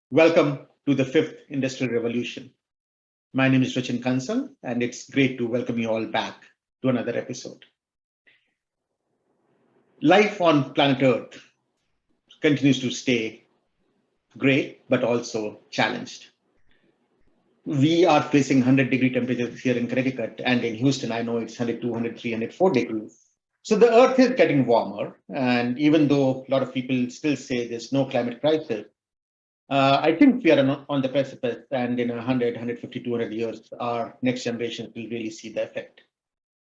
Welcome to the fifth industrial revolution. My name is Rachin Kansal, and it's great to welcome you all back to another episode. Life on planet Earth continues to stay great, but also challenged. We are facing 100-degree temperatures here in Connecticut, and in Houston, I know it's 102, 103, 104 degrees. So the Earth is getting warmer, and even though a lot of people still say there's no climate crisis, I think we are on the precipice, and in 100, 150, 200 years, our next generation will really see the effect.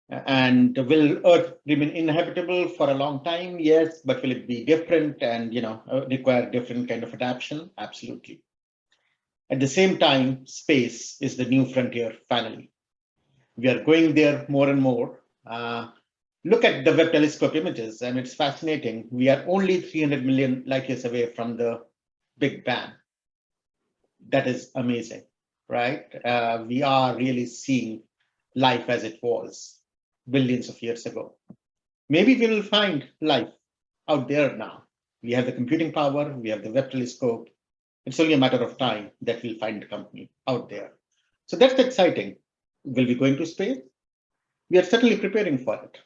And will Earth remain inhabitable for a long time? Yes, but will it be different and require different kind of adaptation? Absolutely. At the same time, space is the new frontier. Finally, we are going there more and more. Look at the Webb telescope images, and it's fascinating. We are only 300 million light years away from the Big Bang. That is amazing, right? We are really seeing life as it was billions of years ago. Maybe we will find life out there now. We have the computing power, we have the Webb telescope. It's only a matter of time that we'll find the company out there. So that's exciting. Will we go into space? We are certainly preparing for it.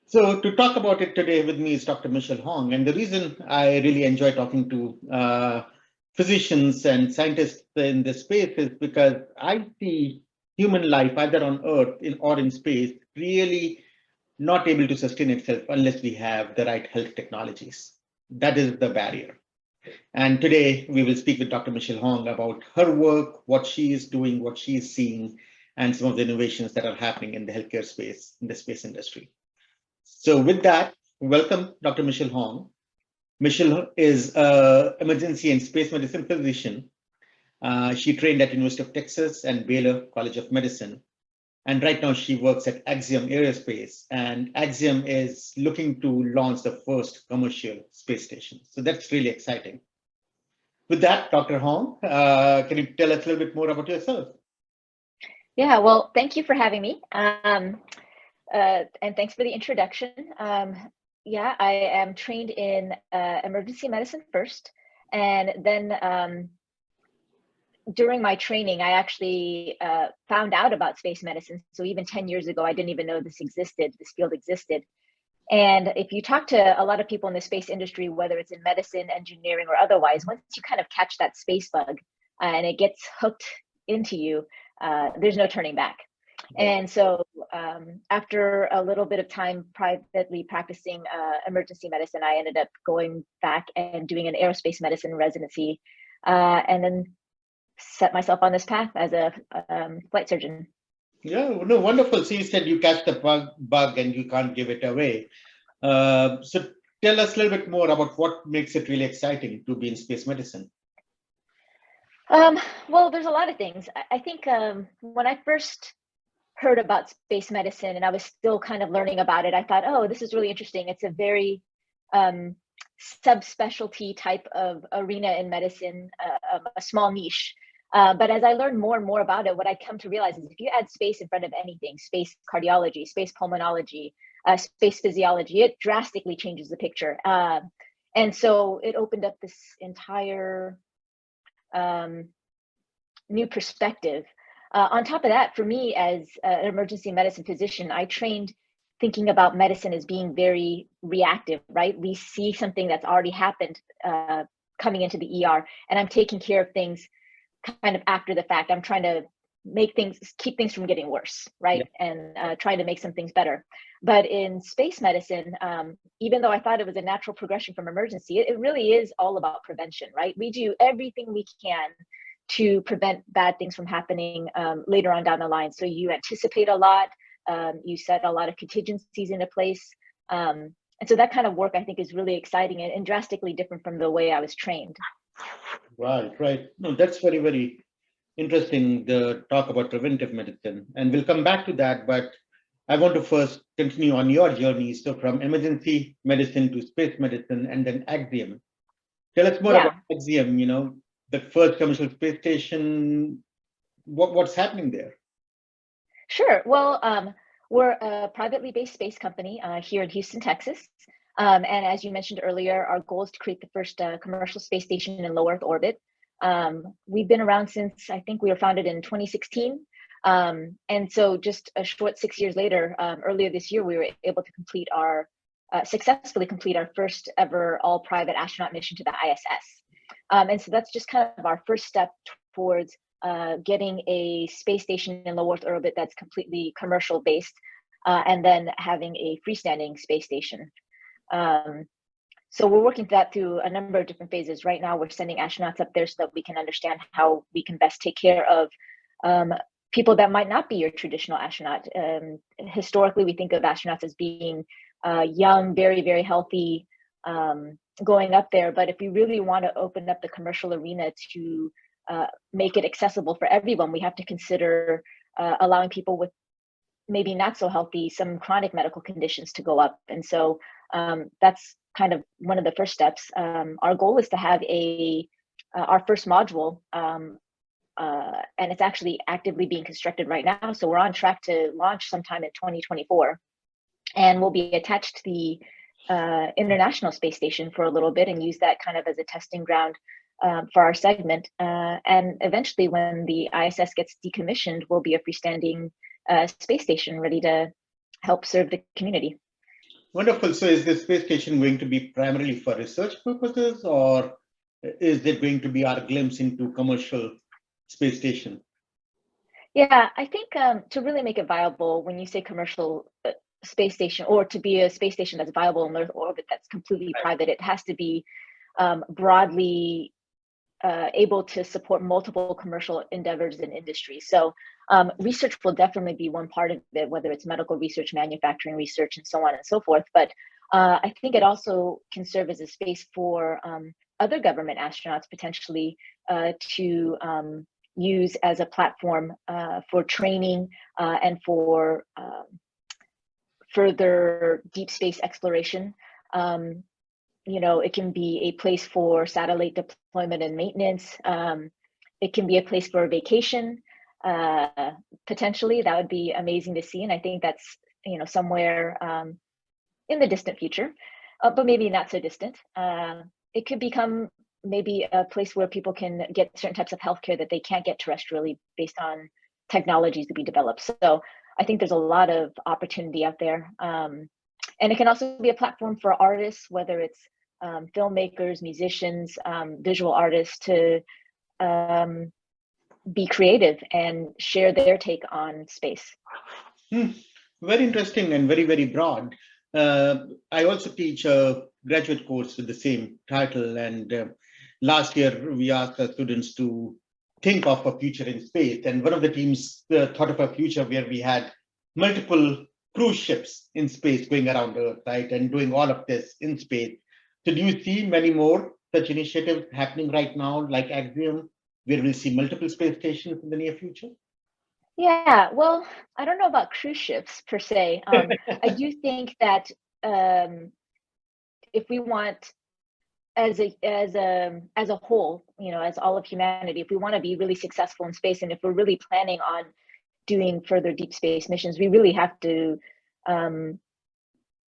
So to talk about it today with me is Dr. Michelle Hong. And the reason I really enjoy talking to physicians and scientists in this space is because I see human life either on Earth or in space really not able to sustain itself unless we have the right health technologies. That is the barrier. And today we will speak with Dr. Michelle Hong about her work, what she is doing, what she is seeing, and some of the innovations that are happening in the healthcare space, in the space industry. So with that, welcome Dr. Michelle Hong. Michelle is an emergency and space medicine physician. She trained at University of Texas and Baylor College of Medicine. And right now she works at Axiom Airspace. And Axiom is looking to launch the first commercial space station. So that's really exciting. With that, Dr. Hong, can you tell us a little bit more about yourself? Yeah, well, thank you for having me. And thanks for the introduction. Yeah, I am trained in emergency medicine first, and then during my training, I actually found out about space medicine. So even 10 years ago, I didn't even know this field existed. And if you talk to a lot of people in the space industry, whether it's in medicine, engineering, or otherwise, once you kind of catch that space bug and it gets hooked into you, there's no turning back. And so after a little bit of time privately practicing emergency medicine, I ended up going back and doing an aerospace medicine residency, and then set myself on this path as a flight surgeon. Yeah, no, wonderful. So you said you catch the bug and you can't give it away. So tell us a little bit more about what makes it really exciting to be in space medicine. Well, there's a lot of things. I think when I first heard about space medicine and I was still kind of learning about it, I thought, oh, this is really interesting. It's a very subspecialty type of arena in medicine, a small niche. But as I learned more and more about it, what I come to realize is if you add space in front of anything, space cardiology, space pulmonology, space physiology, it drastically changes the picture. And so it opened up this entire new perspective. On top of that, for me as an emergency medicine physician, I trained thinking about medicine as being very reactive, right? We see something that's already happened coming into the ER, and I'm taking care of things kind of after the fact. I'm trying to keep things from getting worse, right? Yeah. And trying to make some things better. But in space medicine, even though I thought it was a natural progression from emergency, it really is all about prevention, right? We do everything we can to prevent bad things from happening later on down the line. So you anticipate a lot, you set a lot of contingencies into place. And so that kind of work, I think, is really exciting and drastically different from the way I was trained. Right. No, that's very, very interesting, the talk about preventive medicine. And we'll come back to that, but I want to first continue on your journey. So from emergency medicine to space medicine and then Axiom. Tell us more about Axiom, the first commercial space station. What's happening there? Sure. Well, we're a privately based space company here in Houston, Texas. And as you mentioned earlier, our goal is to create the first commercial space station in low Earth orbit. We've been around since, I think we were founded in 2016. And so just a short 6 years later, earlier this year, we were able to successfully complete our first ever all private astronaut mission to the ISS. And so that's just kind of our first step towards getting a space station in low Earth orbit that's completely commercial based, and then having a freestanding space station. So we're working that through a number of different phases. Right now, we're sending astronauts up there so that we can understand how we can best take care of people that might not be your traditional astronaut. Historically, we think of astronauts as being young, very, very healthy, going up there. But if we really want to open up the commercial arena to make it accessible for everyone, we have to consider allowing people with maybe not so healthy, some chronic medical conditions to go up. And so that's kind of one of the first steps. Our goal is to have our first module, and it's actually actively being constructed right now. So we're on track to launch sometime in 2024, and we'll be attached to the International Space Station for a little bit and use that kind of as a testing ground for our segment. And eventually, when the ISS gets decommissioned, we'll be a freestanding space station ready to help serve the community. Wonderful. So is the space station going to be primarily for research purposes, or is it going to be our glimpse into commercial space station? Yeah, I think to really make it viable, when you say commercial space station, or to be a space station that's viable in Earth orbit that's completely private, it has to be broadly able to support multiple commercial endeavors and industries. So research will definitely be one part of it, whether it's medical research, manufacturing research, and so on and so forth. But I think it also can serve as a space for other government astronauts potentially to use as a platform for training and for further deep space exploration. It can be a place for satellite deployment and maintenance. It can be a place for a vacation. Potentially, that would be amazing to see. And I think that's, somewhere in the distant future, but maybe not so distant. It could become maybe a place where people can get certain types of healthcare that they can't get terrestrially based on technologies to be developed. So I think there's a lot of opportunity out there. And it can also be a platform for artists, whether it's filmmakers, musicians, visual artists, to be creative and share their take on space. Very interesting and very, very broad. I also teach a graduate course with the same title. And last year, we asked our students to think of a future in space. And one of the teams thought of a future where we had multiple cruise ships in space going around Earth, right, and doing all of this in space. So do you see many more such initiatives happening right now, like Axiom, where we'll see multiple space stations in the near future? Yeah, well, I don't know about cruise ships per se. I do think that if we want, as a whole, as all of humanity, if we want to be really successful in space, and if we're really planning on doing further deep space missions, we really have to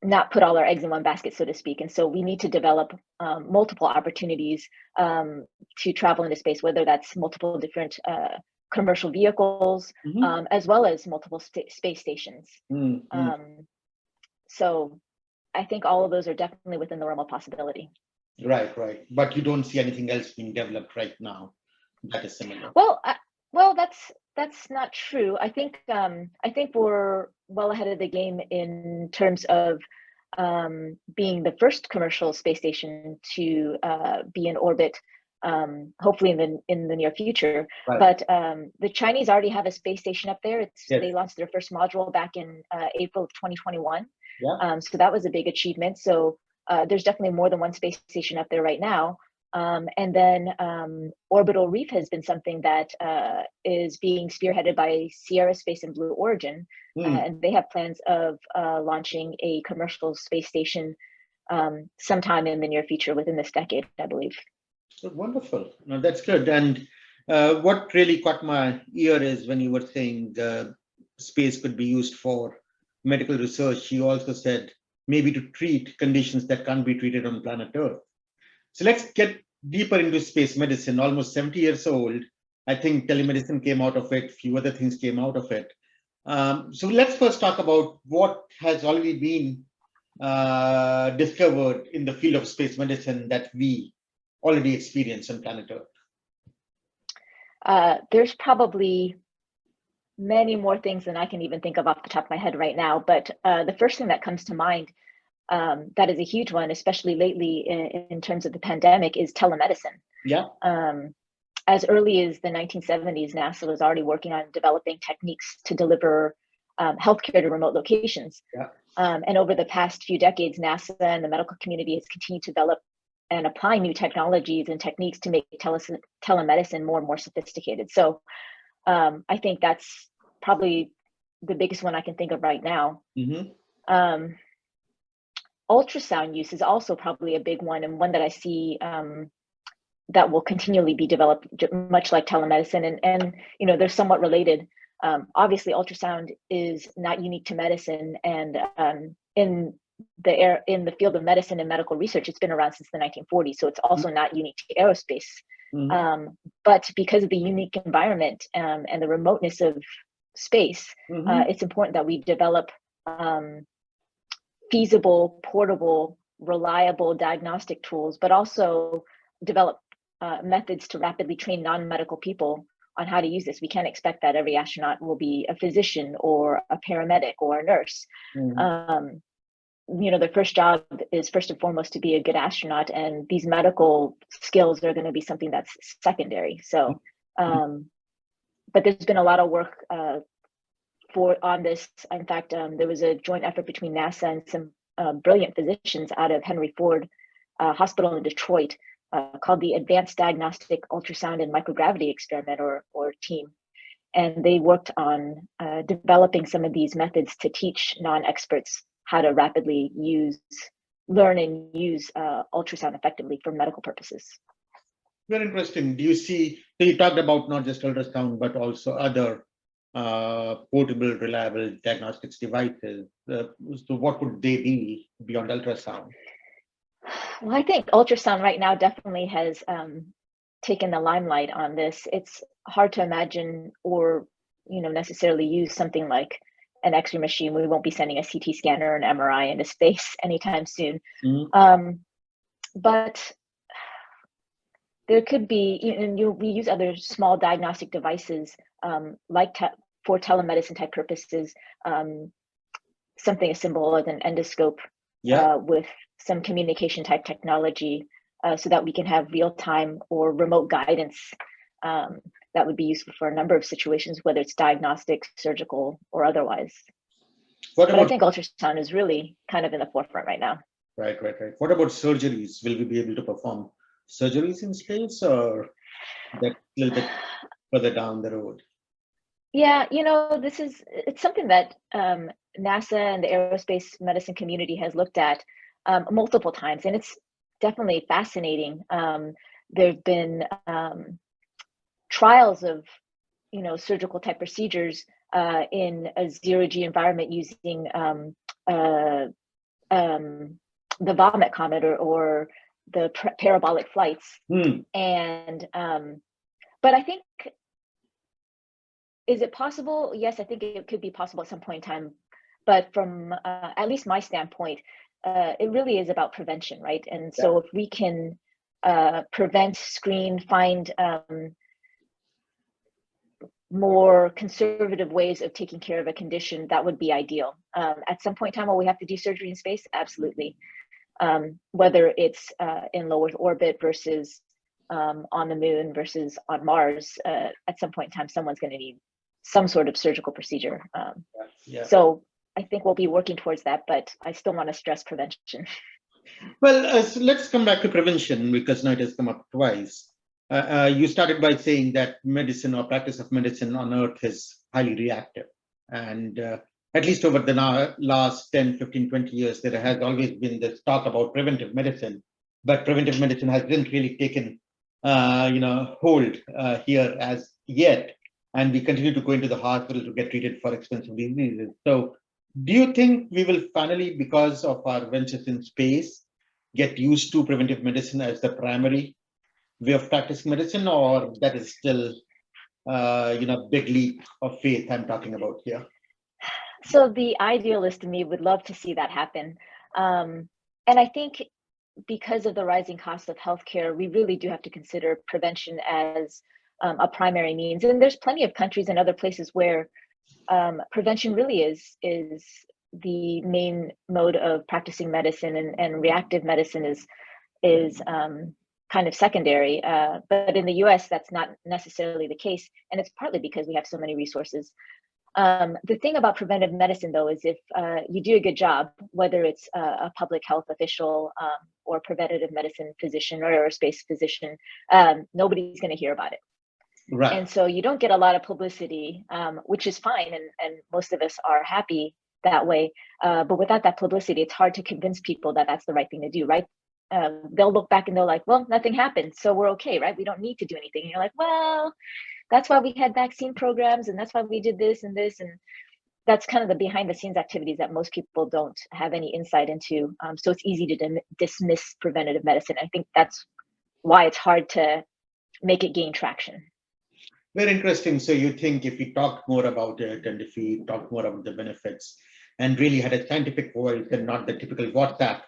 not put all our eggs in one basket, so to speak. And so we need to develop multiple opportunities to travel into space, whether that's multiple different commercial vehicles, as well as multiple space stations. So I think all of those are definitely within the realm of possibility. Right. But you don't see anything else being developed right now that is similar. Well, that's not true. I think we're well ahead of the game in terms of being the first commercial space station to be in orbit, hopefully in the near future. Right. But the Chinese already have a space station up there. They launched their first module back in April of 2021. Yeah. So that was a big achievement. So there's definitely more than one space station up there right now. And then Orbital Reef has been something that is being spearheaded by Sierra Space and Blue Origin. And they have plans of launching a commercial space station sometime in the near future, within this decade, I believe. So wonderful. No, that's good. And what really caught my ear is when you were saying space could be used for medical research. You also said maybe to treat conditions that can't be treated on planet Earth. So let's get deeper into space medicine. Almost 70 years old. I think telemedicine came out of it. Few other things came out of it. So let's first talk about what has already been discovered in the field of space medicine that we already experience on planet Earth. There's probably many more things than I can even think of off the top of my head right now. But the first thing that comes to mind that is a huge one, especially lately in terms of the pandemic, is telemedicine. Yeah. As early as the 1970s, NASA was already working on developing techniques to deliver healthcare to remote locations. Yeah. And over the past few decades, NASA and the medical community has continued to develop and apply new technologies and techniques to make telemedicine more and more sophisticated. So I think that's probably the biggest one I can think of right now. Mm-hmm. Ultrasound use is also probably a big one, and one that I see that will continually be developed, much like telemedicine. And you know, they're somewhat related. Obviously, ultrasound is not unique to medicine, and in the field of medicine and medical research, it's been around since the 1940s. So it's also not unique to aerospace. Mm-hmm. But because of the unique environment and the remoteness of space, mm-hmm. It's important that we develop feasible, portable, reliable diagnostic tools, but also develop methods to rapidly train non-medical people on how to use this. We can't expect that every astronaut will be a physician or a paramedic or a nurse. Mm-hmm. You know, their first job is first and foremost to be a good astronaut, and these medical skills are going to be something that's secondary. So, but there's been a lot of work on this. In fact, there was a joint effort between NASA and some brilliant physicians out of Henry Ford Hospital in Detroit called the Advanced Diagnostic Ultrasound and Microgravity Experiment, or team. And they worked on developing some of these methods to teach non-experts how to rapidly learn and use ultrasound effectively for medical purposes. Very interesting. Do you see, so you talked about not just ultrasound, but also other portable, reliable diagnostics devices. So what would they be beyond ultrasound? Well, I think ultrasound right now definitely has taken the limelight on this. It's hard to imagine or, you know, necessarily use something like an X-ray machine. We won't be sending a CT scanner or an MRI into space anytime soon. Mm-hmm. But there could be, we use other small diagnostic devices for telemedicine type purposes, something as simple as an endoscope with some communication type technology so that we can have real-time or remote guidance that would be useful for a number of situations, whether it's diagnostic, surgical, or otherwise. But I think ultrasound is really kind of in the forefront right now. Right. What about surgeries? Will we be able to perform surgeries in space, or that a little bit further down the road? Yeah, you know, it's something that NASA and the aerospace medicine community has looked at multiple times, and it's definitely fascinating. There've been trials of, you know, surgical type procedures in a zero-G environment using the vomit comet or the parabolic flights. And but I think, is it possible? Yes, I think it could be possible at some point in time. But from at least my standpoint, it really is about prevention, right? And so if we can prevent, screen, find more conservative ways of taking care of a condition, that would be ideal. At some point in time, will we have to do surgery in space? Absolutely. Whether it's in low Earth orbit versus on the moon versus on Mars, at some point in time, someone's going to need some sort of surgical procedure. So I think we'll be working towards that, but I still want to stress prevention. Well, so let's come back to prevention, because now it has come up twice. You started by saying that medicine or practice of medicine on Earth is highly reactive. And at least over the last 10, 15, 20 years, there has always been this talk about preventive medicine, but preventive medicine hasn't really taken hold here as yet. And we continue to go into the hospital to get treated for expensive diseases. So Do you think we will finally, because of our ventures in space, get used to preventive medicine as the primary way of practicing medicine, or that is still, big leap of faith I'm talking about here? So the idealist in me would love to see that happen. And I think because of the rising cost of healthcare, we really do have to consider prevention as a primary means. And there's plenty of countries and other places where prevention really is the main mode of practicing medicine, and reactive medicine is kind of secondary. But in the U.S., that's not necessarily the case, and it's partly because we have so many resources. The thing about preventive medicine, though, is if you do a good job, whether it's a public health official or preventative medicine physician or aerospace physician, nobody's going to hear about it. Right. And so you don't get a lot of publicity, which is fine. And most of us are happy that way. But without that publicity, it's hard to convince people that that's the right thing to do, right? They'll look back and they're like, well, nothing happened, so we're okay, right? We don't need to do anything. And you're like, well, that's why we had vaccine programs, and that's why we did this and this. And that's kind of the behind the scenes activities that most people don't have any insight into. So it's easy to dismiss preventative medicine. I think that's why it's hard to make it gain traction. Very interesting. So you think if we talked more about it, and if we talked more about the benefits and really had a scientific voice and not the typical WhatsApp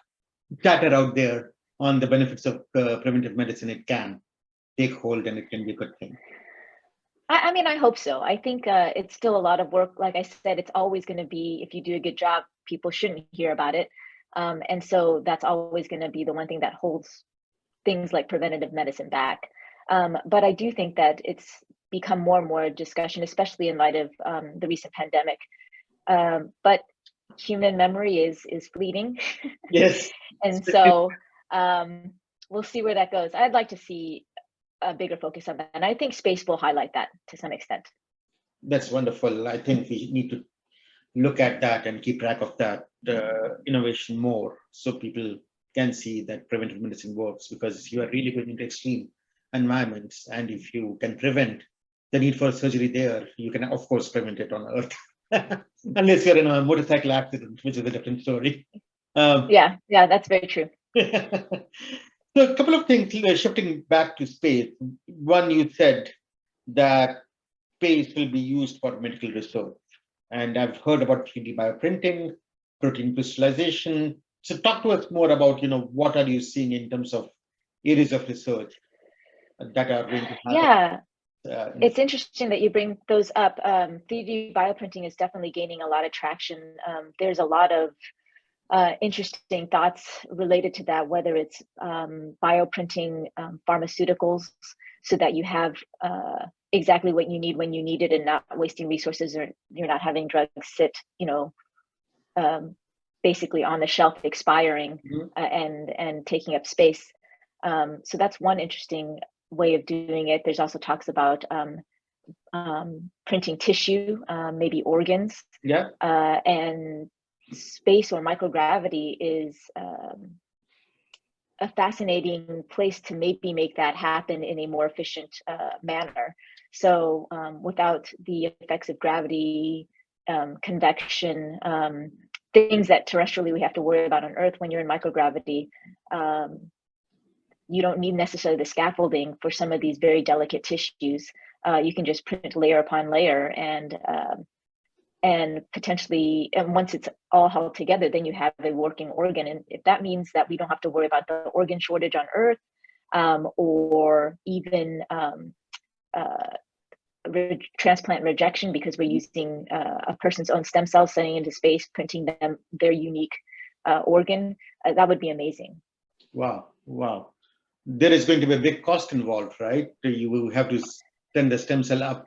chatter out there on the benefits of preventive medicine, it can take hold and it can be a good thing. I mean, I hope so. I think it's still a lot of work. Like I said, it's always going to be, if you do a good job, people shouldn't hear about it. And so that's always going to be the one thing that holds things like preventative medicine back. But I do think that it's become more and more a discussion, especially in light of the recent pandemic. But human memory is fleeting. Yes. And so we'll see where that goes. I'd like to see a bigger focus on that. And I think space will highlight that to some extent. That's wonderful. I think we need to look at that and keep track of that innovation more, so people can see that preventive medicine works, because you are really going into extreme environments. And if you can prevent the need for surgery there, you can, of course, prevent it on Earth. Unless you're in a motorcycle accident, which is a different story. Yeah, that's very true. So a couple of things, shifting back to space. One, you said that space will be used for medical research. And I've heard about 3D bioprinting, protein crystallization. So talk to us more about, what are you seeing in terms of areas of research that are going to happen? Yeah, it's interesting that you bring those up. 3D bioprinting is definitely gaining a lot of traction. There's a lot of interesting thoughts related to that, whether it's bioprinting pharmaceuticals so that you have exactly what you need when you need it and not wasting resources, or you're not having drugs sit, basically on the shelf expiring and taking up space. So that's one interesting way of doing it. There's also talks about printing tissue, maybe organs. Yeah. And space or microgravity is a fascinating place to maybe make that happen in a more efficient manner. So without the effects of gravity, convection, things that terrestrially we have to worry about on Earth, when you're in microgravity, you don't need necessarily the scaffolding for some of these very delicate tissues. You can just print layer upon layer, and potentially, and once it's all held together, then you have a working organ. And if that means that we don't have to worry about the organ shortage on Earth, or even transplant rejection, because we're using a person's own stem cells, sending into space, printing them their unique organ, that would be amazing. Wow. There is going to be a big cost involved, right? You will have to send the stem cell up,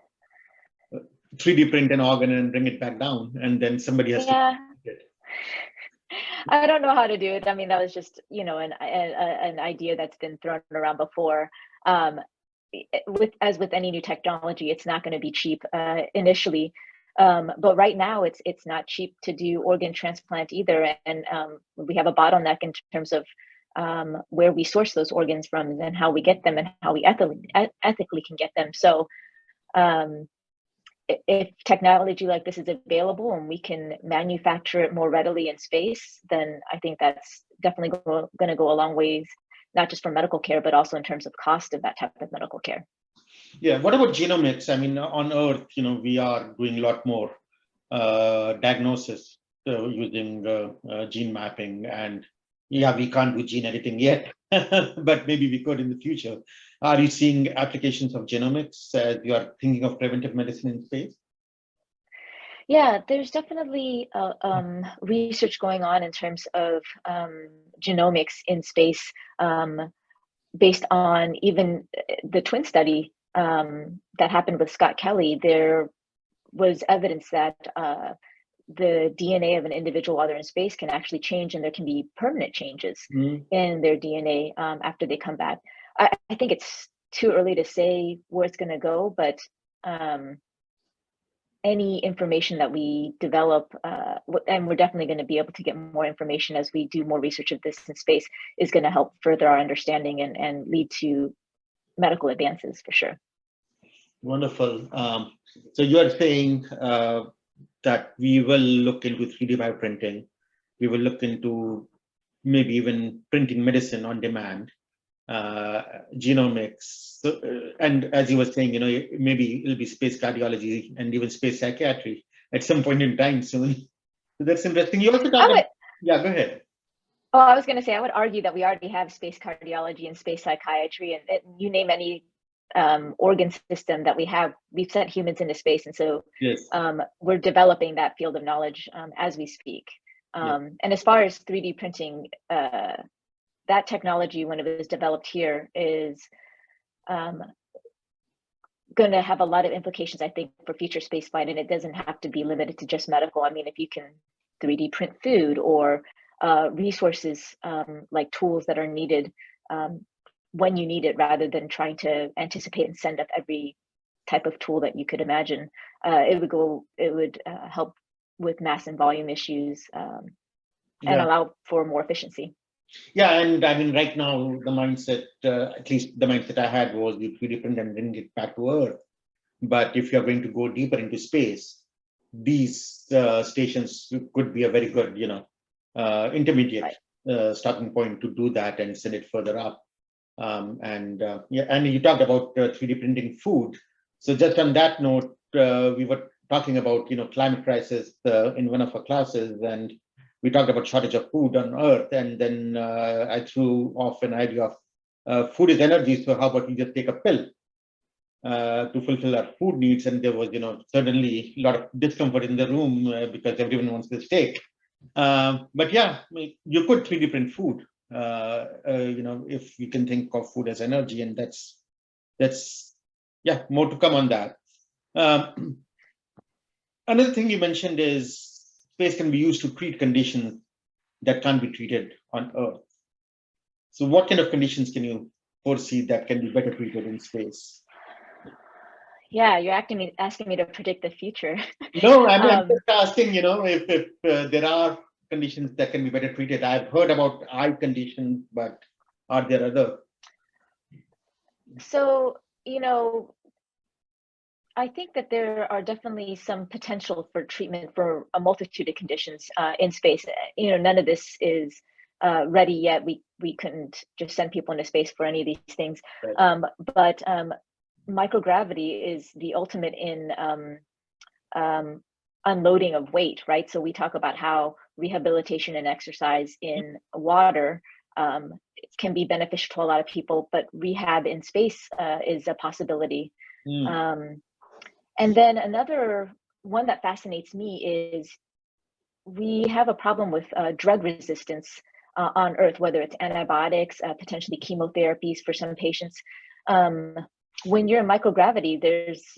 3D print an organ and bring it back down, and then somebody has to it. I don't know how to do it. I mean, that was just, an idea that's been thrown around before. As with any new technology, it's not going to be cheap initially. But right now, it's not cheap to do organ transplant either. And we have a bottleneck in terms of where we source those organs from and how we get them and how we ethically can get them. So if technology like this is available and we can manufacture it more readily in space, then I think that's definitely going to go a long ways, not just for medical care, but also in terms of cost of that type of medical care. Yeah. What about genomics? I mean, on Earth, we are doing a lot more diagnosis using gene mapping, and yeah, we can't do gene editing yet, but maybe we could in the future. Are you seeing applications of genomics as you are thinking of preventive medicine in space? Yeah, there's definitely research going on in terms of genomics in space, based on even the twin study that happened with Scott Kelly. There was evidence that the DNA of an individual while they're in space can actually change, and there can be permanent changes in their DNA after they come back. I think it's too early to say where it's going to go, but any information that we develop, and we're definitely going to be able to get more information as we do more research of this in space, is going to help further our understanding and lead to medical advances for sure. Wonderful. So you are saying that we will look into 3D bioprinting. We will look into maybe even printing medicine on demand, genomics. So, and as you were saying, maybe it'll be space cardiology and even space psychiatry at some point in time soon. So that's interesting. You also talked about, yeah, go ahead. Oh, I was going to say, I would argue that we already have space cardiology and space psychiatry, and you name any organ system that we've sent humans into space. And so yes. We're developing that field of knowledge as we speak. And as far as 3D printing, that technology, when it was developed here, is going to have a lot of implications, I think, for future spaceflight. And it doesn't have to be limited to just medical. I mean, if you can 3D print food or resources like tools that are needed when you need it, rather than trying to anticipate and send up every type of tool that you could imagine, it would help with mass and volume issues and allow for more efficiency. Yeah, and I mean, right now, the mindset, at least the mindset I had, was you 3D print and bring it back to Earth. But if you're going to go deeper into space, these stations could be a very good, intermediate starting point to do that and send it further up. And you talked about 3D printing food. So just on that note, we were talking about, climate crisis in one of our classes, and we talked about shortage of food on Earth, and then I threw off an idea of food is energy. So how about we just take a pill to fulfill our food needs? And there was, certainly a lot of discomfort in the room because everyone wants this steak. But yeah, you could 3D print food, if you can think of food as energy, and that's more to come on that. Another thing you mentioned is space can be used to treat conditions that can't be treated on Earth. So what kind of conditions can you foresee that can be better treated in space? Yeah, you're asking me to predict the future. No, I'm just asking, if there are conditions that can be better treated. I've heard about eye conditions, but are there other? So, I think that there are definitely some potential for treatment for a multitude of conditions in space. None of this is ready yet. We couldn't just send people into space for any of these things. Right. But microgravity is the ultimate in unloading of weight, right? So we talk about how rehabilitation and exercise in water can be beneficial to a lot of people, but rehab in space is a possibility. And then another one that fascinates me is we have a problem with drug resistance on Earth, whether it's antibiotics, potentially chemotherapies for some patients. When you're in microgravity, there's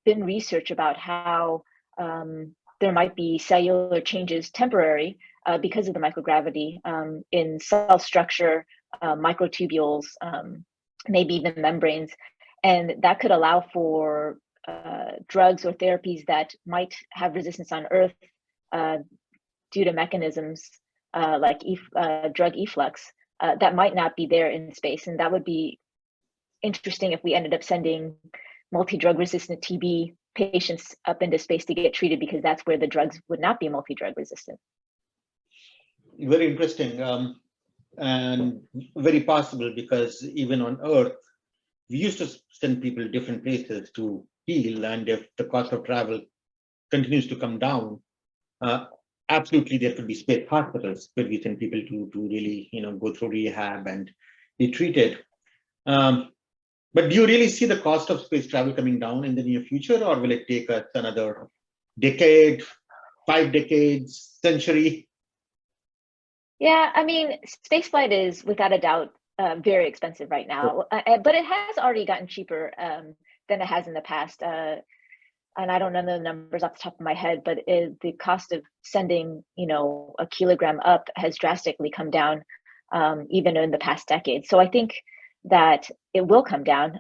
been research about how there might be cellular changes temporary because of the microgravity in cell structure, microtubules, maybe even membranes. And that could allow for drugs or therapies that might have resistance on Earth due to mechanisms like drug efflux that might not be there in space. And that would be interesting if we ended up sending multi-drug resistant TB patients up into space to get treated because that's where the drugs would not be multi-drug resistant. Very interesting, and very possible, because even on Earth, we used to send people to different places to heal, and if the cost of travel continues to come down, absolutely there could be space hospitals where we send people to really, go through rehab and be treated. But do you really see the cost of space travel coming down in the near future, or will it take us another decade, 5 decades, century? Yeah, I mean, spaceflight is without a doubt very expensive right now, but it has already gotten cheaper than it has in the past. And I don't know the numbers off the top of my head, but the cost of sending, a kilogram up has drastically come down, even in the past decade. So I think that it will come down.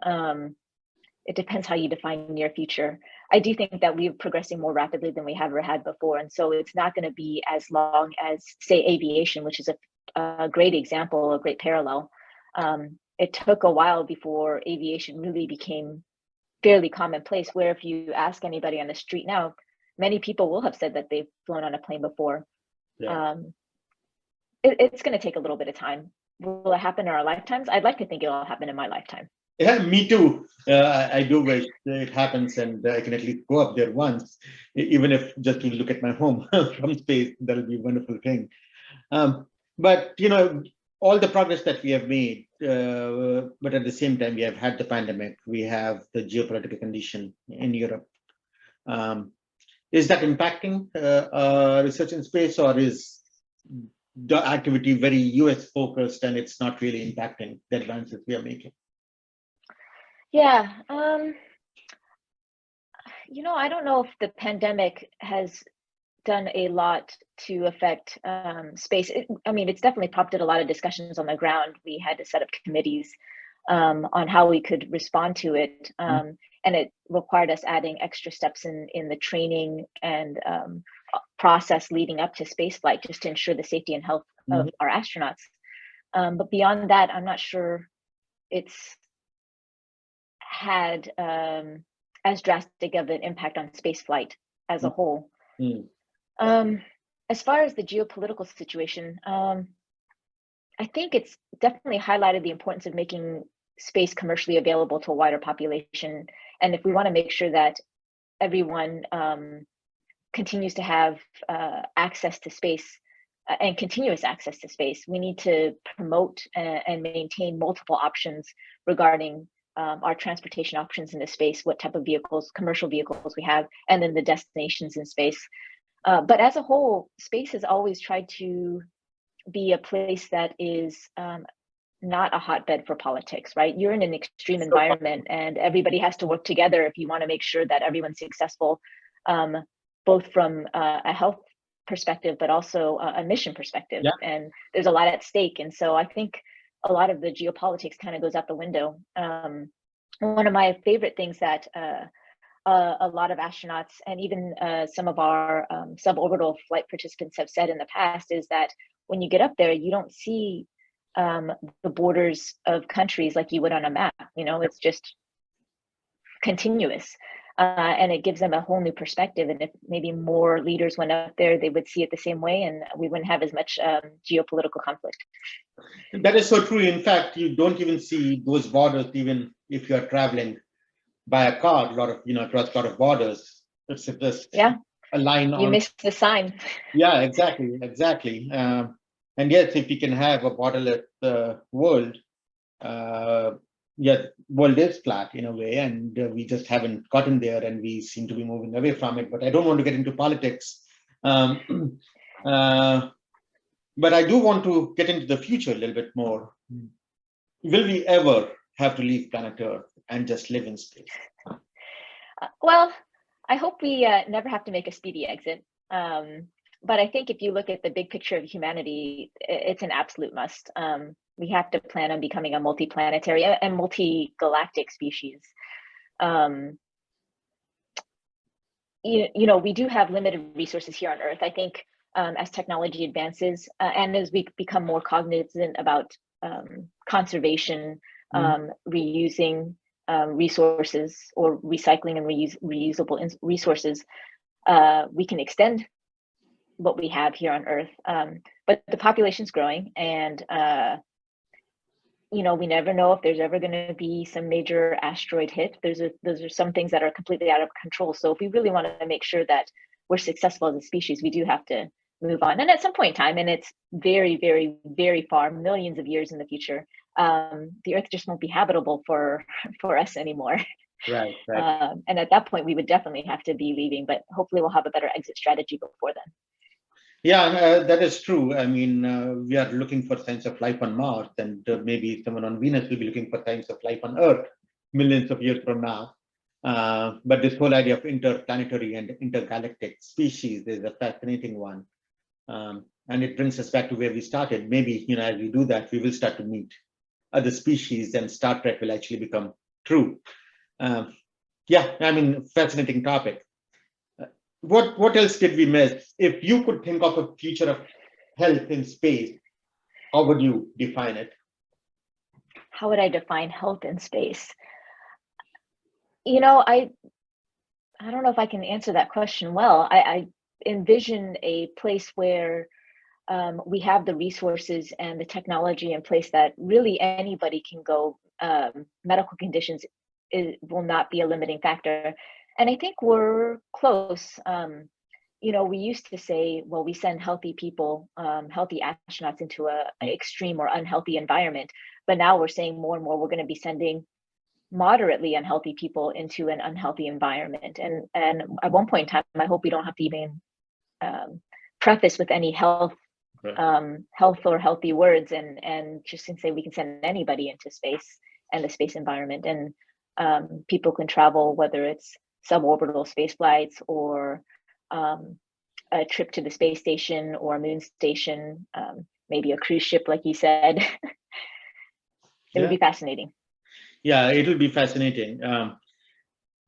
It depends how you define near future. I do think that we're progressing more rapidly than we have ever had before. And so it's not going to be as long as, say, aviation, which is a great example, a great parallel. It took a while before aviation really became fairly commonplace, where if you ask anybody on the street now, many people will have said that they've flown on a plane before. Yeah. It's going to take a little bit of time. Will it happen in our lifetimes? I'd like to think it'll happen in my lifetime. Yeah, me too. I do wish it happens and I can at least go up there once, even if just to look at my home from space. That'll be a wonderful thing. But all the progress that we have made, but at the same time, we have had the pandemic. We have the geopolitical condition in Europe. Is that impacting research in space, or is the activity very US focused and it's not really impacting the advances we are making? Yeah, I don't know if the pandemic has done a lot to affect space. It's definitely prompted a lot of discussions on the ground. We had to set up committees on how we could respond to it. And it required us adding extra steps in the training and process leading up to spaceflight, just to ensure the safety and health of our astronauts. But beyond that, I'm not sure it's had as drastic of an impact on spaceflight as a whole. As far as the geopolitical situation, I think it's definitely highlighted the importance of making space commercially available to a wider population. And if we want to make sure that everyone continues to have access to space and continuous access to space, we need to promote and maintain multiple options regarding our transportation options into space, what type of vehicles, commercial vehicles we have, and then the destinations in space. But as a whole, space has always tried to be a place that is not a hotbed for politics, right? You're in an extreme environment and everybody has to work together if you want to make sure that everyone's successful, both from a health perspective, but also a mission perspective. Yeah. And there's a lot at stake. And so I think a lot of the geopolitics kind of goes out the window. One of my favorite things that a lot of astronauts and even some of our suborbital flight participants have said in the past is that when you get up there, you don't see the borders of countries like you would on a map. It's just continuous. And it gives them a whole new perspective. And if maybe more leaders went up there, they would see it the same way, and we wouldn't have as much geopolitical conflict. That is so true. In fact, you don't even see those borders, even if you're traveling by a car, across a lot of borders. It's just a line on. You missed the sign. Yeah, exactly. And yes, if we can have a borderless world, world is flat in a way, and we just haven't gotten there, and we seem to be moving away from it. But I don't want to get into politics. But I do want to get into the future a little bit more. Will we ever have to leave planet Earth and just live in space? Well, I hope we never have to make a speedy exit. But I think if you look at the big picture of humanity, it's an absolute must. We have to plan on becoming a multi-planetary and multi-galactic species. We do have limited resources here on Earth. I think as technology advances and as we become more cognizant about conservation, reusing, resources or recycling and reusable resources, we can extend what we have here on Earth. But the population's growing, and we never know if there's ever going to be some major asteroid hit. Those are some things that are completely out of control. So if we really want to make sure that we're successful as a species, we do have to move on. And at some point in time, and it's very, very, very far, millions of years in the future, the Earth just won't be habitable for us anymore. Right. And at that point, we would definitely have to be leaving, but hopefully we'll have a better exit strategy before then. Yeah, that is true. I mean, we are looking for signs of life on Mars, and maybe someone on Venus will be looking for signs of life on Earth millions of years from now. But this whole idea of interplanetary and intergalactic species is a fascinating one. And it brings us back to where we started. Maybe, as we do that, we will start to meet other species, and Star Trek will actually become true. Yeah, I mean, fascinating topic. What else did we miss? If you could think of a future of health in space, how would you define it? How would I define health in space? I don't know if I can answer that question well. I envision a place where we have the resources and the technology in place that really anybody can go. Medical conditions will not be a limiting factor. And I think we're close. We used to say, well, we send healthy people, healthy astronauts into an extreme or unhealthy environment. But now we're saying more and more we're going to be sending moderately unhealthy people into an unhealthy environment. And at one point in time, I hope we don't have to even preface with any health or healthy words, and just can say we can send anybody into space and the space environment, and people can travel, whether it's suborbital space flights or a trip to the space station or a moon station, maybe a cruise ship, like you said. It would be fascinating. Yeah, it will be fascinating.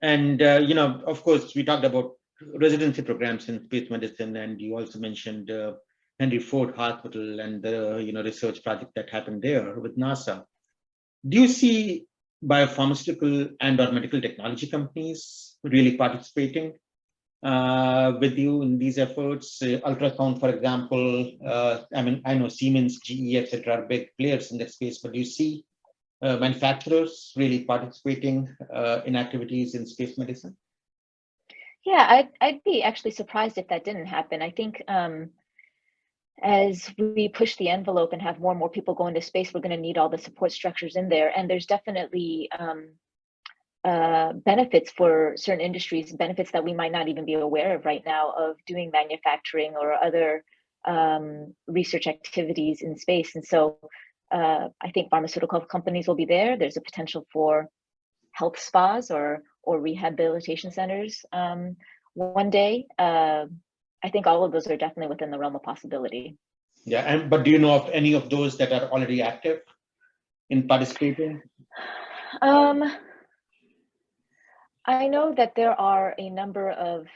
And of course, we talked about residency programs in space medicine, and you also mentioned Henry Ford Hospital and the research project that happened there with NASA. Do you see biopharmaceutical and/or medical technology companies really participating with you in these efforts? Ultrasound, for example. I know Siemens, GE, etc. are big players in that space, but do you see manufacturers really participating in activities in space medicine? Yeah, I'd be actually surprised if that didn't happen. I think as we push the envelope and have more and more people go into space, we're going to need all the support structures in there. And there's definitely benefits for certain industries, benefits that we might not even be aware of right now, of doing manufacturing or other research activities in space. And so I think pharmaceutical companies will be there. There's a potential for health spas or rehabilitation centers one day. I think all of those are definitely within the realm of possibility. Yeah, but do you know of any of those that are already active in participating? I know that there are a number of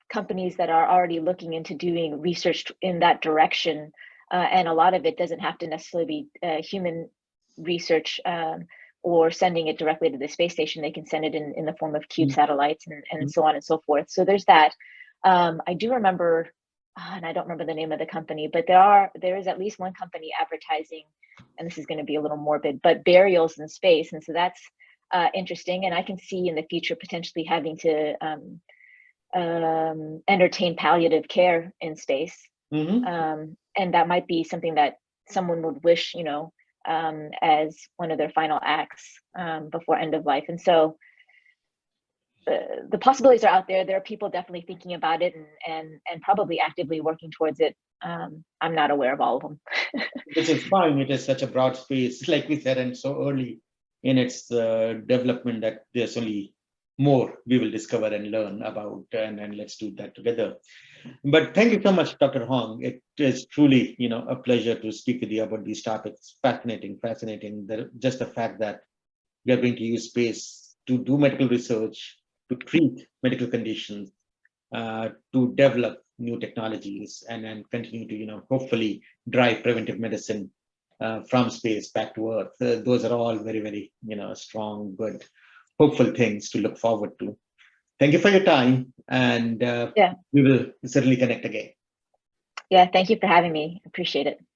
companies that are already looking into doing research in that direction, and a lot of it doesn't have to necessarily be human research or sending it directly to the space station. They can send it in the form of cube satellites and so on and so forth. So there's that. I do remember, and I don't remember the name of the company, but there is at least one company advertising, and this is going to be a little morbid, but burials in space. And so that's interesting. And I can see in the future potentially having to entertain palliative care in space. And that might be something that someone would wish, as one of their final acts before end of life. And so the possibilities are out there. There are people definitely thinking about it and probably actively working towards it. I'm not aware of all of them. Which is fine. It is such a broad space, like we said, and so early in its development that there's only more we will discover and learn about, and let's do that together. But thank you so much, Dr. Hong. It is truly, a pleasure to speak with you about these topics. Fascinating. Just the fact that we are going to use space to do medical research, to treat medical conditions, to develop new technologies, and continue to, hopefully drive preventive medicine from space back to Earth. Those are all very, very, strong, good, hopeful things to look forward to. Thank you for your time, and Yeah. we will certainly connect again. Yeah, thank you for having me. Appreciate it.